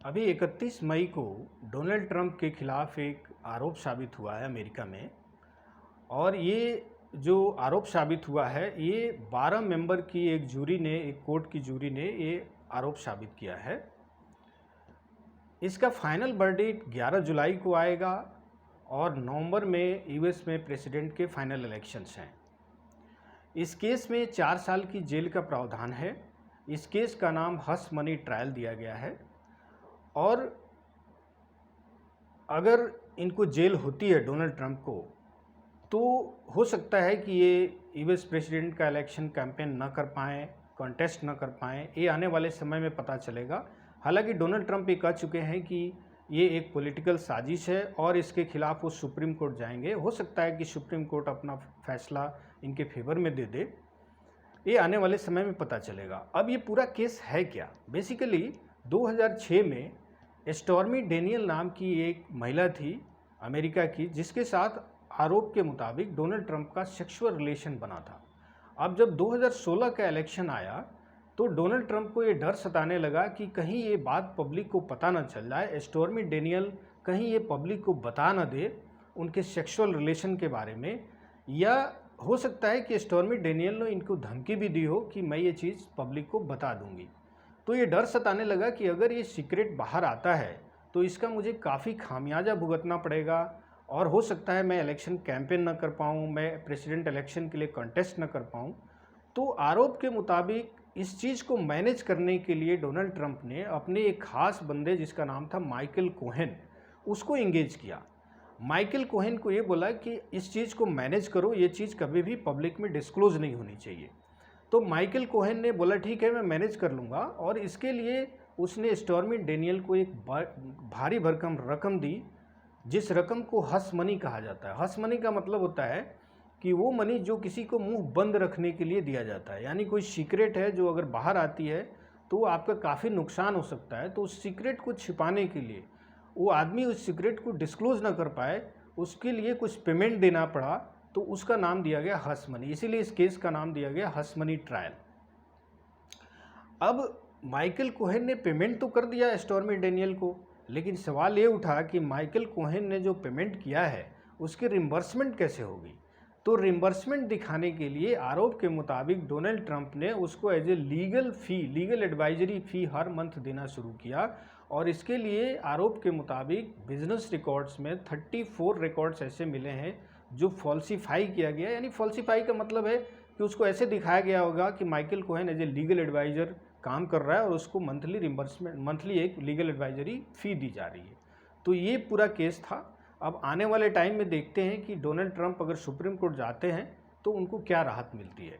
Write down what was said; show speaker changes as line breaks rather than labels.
अभी 31 मई को Donald Trump के खिलाफ एक आरोप साबित हुआ है अमेरिका में। और ये जो आरोप साबित हुआ है, ये 12 मेंबर की एक जूरी ने, एक कोर्ट की जूरी ने ये आरोप साबित किया है। इसका फाइनल वर्डिक्ट 11 जुलाई को आएगा और नवंबर में यूएस में प्रेसिडेंट के फाइनल इलेक्शंस हैं। इस केस में 4 साल की जेल का प्रावधान है। इस केस का नाम हश मनी ट्रायल दिया गया है। और अगर इनको जेल होती है डोनाल्ड ट्रंप को, तो हो सकता है कि ये यूएस प्रेसिडेंट का इलेक्शन कैंपेन ना कर पाएँ, कॉन्टेस्ट ना कर पाएँ। ये आने वाले समय में पता चलेगा। हालांकि डोनाल्ड ट्रंप ये कह चुके हैं कि ये एक पॉलिटिकल साजिश है और इसके खिलाफ वो सुप्रीम कोर्ट जाएंगे। हो सकता है कि सुप्रीम कोर्ट अपना फैसला इनके फेवर में दे दे। ये आने वाले समय में पता चलेगा। अब ये पूरा केस है क्या? बेसिकली 2006 में स्टॉर्मी डेनियल नाम की एक महिला थी अमेरिका की, जिसके साथ आरोप के मुताबिक डोनाल्ड ट्रंप का सेक्सुअल रिलेशन बना था। अब जब 2016 का इलेक्शन आया तो डोनाल्ड ट्रंप को ये डर सताने लगा कि कहीं ये बात पब्लिक को पता ना चल जाए, स्टॉर्मी डेनियल कहीं ये पब्लिक को बता ना दे उनके सेक्सुअल रिलेशन के बारे में। या हो सकता है कि स्टॉर्मी डेनियल ने इनको धमकी भी दी हो कि मैं ये चीज़ पब्लिक को बता दूंगी। तो ये डर सताने लगा कि अगर ये सीक्रेट बाहर आता है तो इसका मुझे काफ़ी खामियाजा भुगतना पड़ेगा और हो सकता है मैं इलेक्शन कैंपेन न कर पाऊँ, मैं प्रेसिडेंट इलेक्शन के लिए कंटेस्ट न कर पाऊँ। तो आरोप के मुताबिक इस चीज़ को मैनेज करने के लिए डोनाल्ड ट्रंप ने अपने एक खास बंदे जिसका नाम था माइकल कोहेन, उसको इंगेज किया। माइकल कोहेन को ये बोला कि इस चीज़ को मैनेज करो, ये चीज़ कभी भी पब्लिक में डिस्क्लोज नहीं होनी चाहिए। तो माइकल कोहेन ने बोला ठीक है, मैं मैनेज कर लूँगा। और इसके लिए उसने स्टॉर्मी डेनियल को एक भारी भरकम रकम दी, जिस रकम को हश मनी कहा जाता है। हश मनी का मतलब होता है कि वो मनी जो किसी को मुंह बंद रखने के लिए दिया जाता है। यानी कोई सीक्रेट है जो अगर बाहर आती है तो आपका काफ़ी नुकसान हो सकता है। तो उस सीक्रेट को छिपाने के लिए, वो आदमी उस सीक्रेट को डिस्क्लोज ना कर पाए, उसके लिए कुछ पेमेंट देना पड़ा, तो उसका नाम दिया गया हश मनी। इसीलिए इस केस का नाम दिया गया हश मनी ट्रायल। अब माइकल कोहेन ने पेमेंट तो कर दिया स्टॉर्मी डेनियल को, लेकिन सवाल ये उठा कि माइकल कोहेन ने जो पेमेंट किया है उसकी रिम्बर्समेंट कैसे होगी। तो रिम्बर्समेंट दिखाने के लिए आरोप के मुताबिक डोनाल्ड ट्रंप ने उसको as a legal advisory fee हर मंथ देना शुरू किया। और इसके लिए आरोप के मुताबिक बिजनेस रिकॉर्ड्स में 34 रिकॉर्ड्स ऐसे मिले हैं जो फॉल्सीफाई किया गया। यानी फॉल्सीफाई का मतलब है कि उसको ऐसे दिखाया गया होगा कि Michael Cohen as a legal adviser काम कर रहा है और उसको मंथली एक लीगल एडवाइजरी फ़ी दी जा रही है। तो ये पूरा केस था। अब आने वाले टाइम में देखते हैं कि डोनाल्ड ट्रंप अगर सुप्रीम कोर्ट जाते हैं तो उनको क्या राहत मिलती है।